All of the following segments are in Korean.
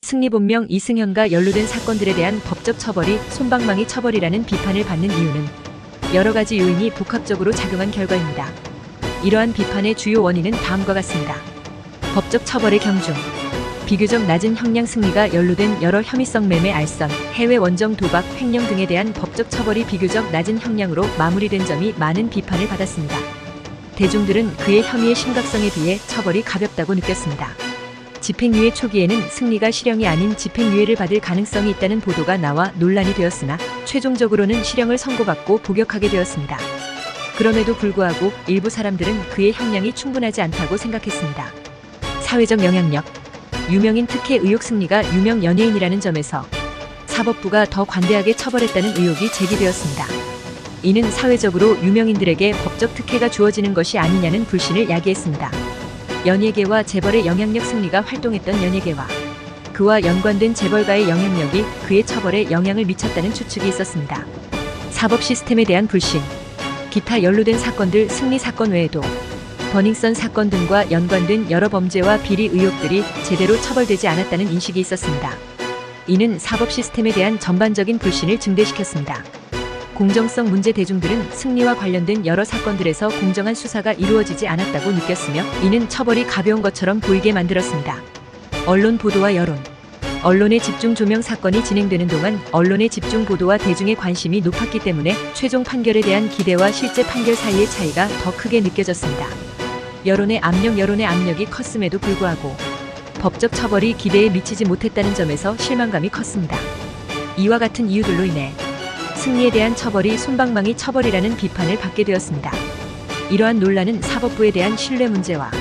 승리 본명 이승현과 연루된 사건들에 대한 법적 처벌이 솜방망이 처벌이라는 비판을 받는 이유는 여러 가지 요인이 복합적으로 작용한 결과입니다. 이러한 비판의 주요 원인은 다음과 같습니다. 법적 처벌의 경중. 비교적 낮은 형량 승리가 연루된 여러 혐의성 매매 알선, 해외 원정 도박, 횡령 등에 대한 법적 처벌이 비교적 낮은 형량으로 마무리된 점이 많은 비판을 받았습니다. 대중들은 그의 혐의의 심각성에 비해 처벌이 가볍다고 느꼈습니다. 집행유예 초기에는 승리가 실형이 아닌 집행유예를 받을 가능성이 있다는 보도가 나와 논란이 되었으나 최종적으로는 실형을 선고받고 복역하게 되었습니다. 그럼에도 불구하고 일부 사람들은 그의 형량이 충분하지 않다고 생각했습니다. 사회적 영향력. 유명인 특혜 의혹. 승리가 유명 연예인이라는 점에서 사법부가 더 관대하게 처벌했다는 의혹이 제기되었습니다. 이는 사회적으로 유명인들에게 법적 특혜가 주어지는 것이 아니냐는 불신을 야기했습니다. 연예계와 재벌의 영향력. 승리가 활동했던 연예계와 그와 연관된 재벌가의 영향력이 그의 처벌에 영향을 미쳤다는 추측이 있었습니다. 사법 시스템에 대한 불신. 기타 연루된 사건들. 승리 사건 외에도 버닝썬 사건 등과 연관된 여러 범죄와 비리 의혹들이 제대로 처벌되지 않았다는 인식이 있었습니다. 이는 사법 시스템에 대한 전반적인 불신을 증대시켰습니다. 공정성 문제. 대중들은 승리와 관련된 여러 사건들에서 공정한 수사가 이루어지지 않았다고 느꼈으며 이는 처벌이 가벼운 것처럼 보이게 만들었습니다. 언론 보도와 여론. 언론의 집중 조명. 사건이 진행되는 동안 언론의 집중 보도와 대중의 관심이 높았기 때문에 최종 판결에 대한 기대와 실제 판결 사이의 차이가 더 크게 느껴졌습니다. 여론의 압력이 컸음에도 불구하고 법적 처벌이 기대에 미치지 못했다는 점에서 실망감이 컸습니다. 이와 같은 이유들로 인해 승리에 대한 처벌이 솜방망이 처벌이라는 비판을 받게 되었습니다. 이러한 논란은 사법부에 대한 신뢰 문제와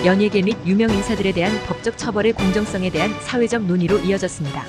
연예계 및 유명 인사들에 대한 법적 처벌의 공정성에 대한 사회적 논의로 이어졌습니다.